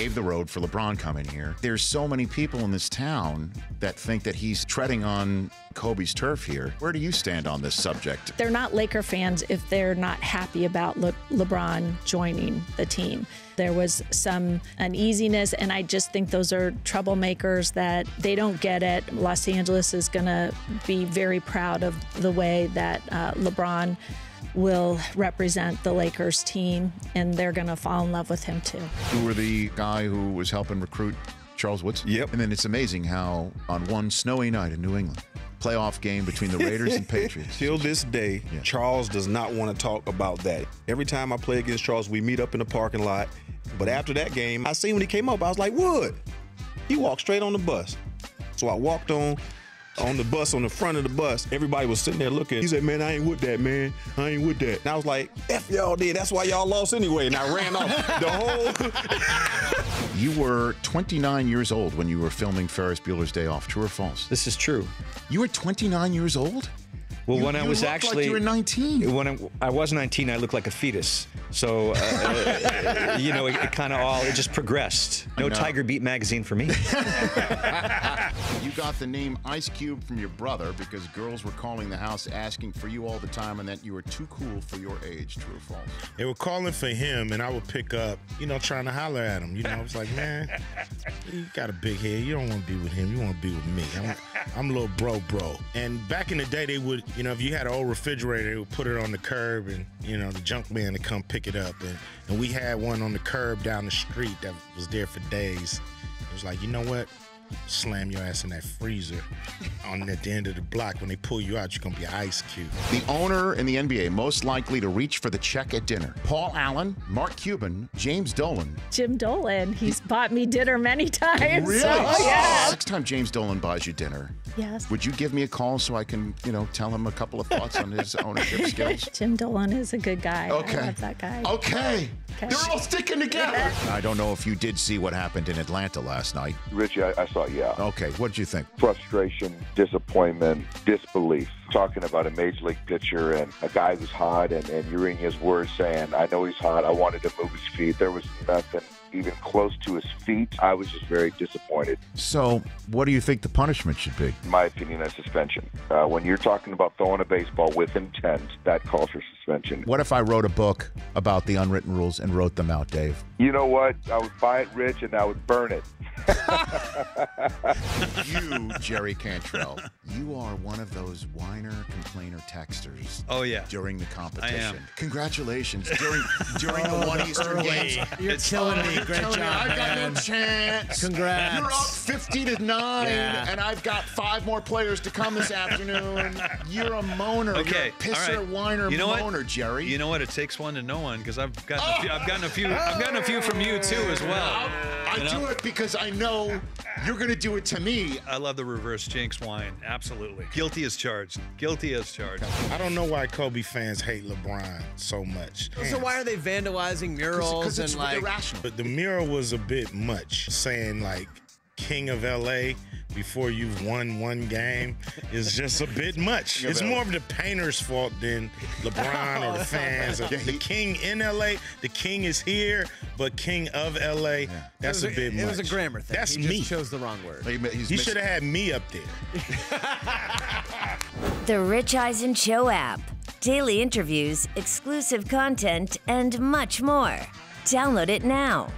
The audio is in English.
paved the road for LeBron coming here. There's so many people in this town that think that he's treading on Kobe's turf here. Where do you stand on this subject? They're not Laker fans if they're not happy about LeBron joining the team. There was some uneasiness, and I just think those are troublemakers that they don't get it. Los Angeles is going to be very proud of the way that LeBron will represent the Lakers team, and they're going to fall in love with him too. You were the guy who was helping recruit Charles Woodson? Yep. And then it's amazing how on one snowy night in New England, playoff game between the Raiders and Patriots. Till this day, Yeah. Charles does not want to talk about that. Every time I play against Charles, we meet up in the parking lot. But after that game, I seen when he came up, I was like, Wood. He walked straight on the bus. So I walked on the bus, on the front of the bus. Everybody was sitting there looking. He said, man, I ain't with that, man. I ain't with that. And I was like, F y'all did. That's why y'all lost anyway. And I ran off the whole... You were 29 years old when you were filming Ferris Bueller's Day Off. True or false? This is true. You were 29 years old? Well, You- when I you was looked actually, like you were 19. When I was 19, I looked like a fetus. So, you know, it kind of it just progressed. No know. Tiger Beat magazine for me. You got the name Ice Cube from your brother because girls were calling the house asking for you all the time and that you were too cool for your age. True or false? They were calling for him, and I would pick up, you know, trying to holler at him. You know, I was like, man, you got a big head. You don't want to be with him. You want to be with me. I'm a little bro. And back in the day, they would, you know, if you had an old refrigerator, they would put it on the curb, and, you know, the junk man would come pick it up. And we had one on the curb down the street that was there for days. It was like, you know what? Slam your ass in that freezer at the end of the block. When they pull you out, you're going to be an ice cube. The owner in the NBA most likely to reach for the check at dinner. Paul Allen, Mark Cuban, James Dolan. Jim Dolan, he's bought me dinner many times. Really? So, yeah. Next time James Dolan buys you dinner, Yes. would you give me a call so I can, you know, tell him a couple of thoughts on his ownership skills? Jim Dolan is a good guy. Okay. I love that guy. Okay. Okay. They're all sticking together. I don't know if you did see what happened in Atlanta last night. Richie, I saw, yeah. Okay, what did you think? Frustration, disappointment, disbelief. Talking about a major league pitcher and a guy who's hot, and you're in his words saying, I know he's hot, I wanted to move his feet. There was nothing even close to his feet. I was just very disappointed. So, what do you think the punishment should be? In my opinion, a suspension. When you're talking about throwing a baseball with intent, that calls for suspension. What if I wrote a book about the unwritten rules and wrote them out, Dave? You know what? I would buy it, Rich, and I would burn it. You, Jerry Cantrell, you are one of those whiner, complainer texters. Oh, yeah. During the competition. I am. Congratulations. During the one Eastern games. You're killing me. Great job, I've got man. no chance. Congrats. You're up 50-9, Yeah. and I've got 5 more players to come this afternoon. You're a moaner. Okay, You're a pisser, all right. whiner, You know what? moaner, Jerry. You know what? It takes one to know one because I've gotten a few from you too as well. I You know? do it because I know you're going to do it to me. I love the reverse jinx wine. Absolutely. Guilty as charged. Guilty as charged. I don't know why Kobe fans hate LeBron so much. So why are they vandalizing murals Because it's and like? irrational. But the mural was a bit much. Saying like King of LA before you've won one game is just a bit much. It's more of the painter's fault than LeBron or the fans. The king in LA, the king is here, but king of LA, that's a bit much. It was a grammar thing. That's he me. Just chose the wrong word. He should have had me up there. The Rich Eisen Show app. Daily interviews, exclusive content, and much more. Download it now.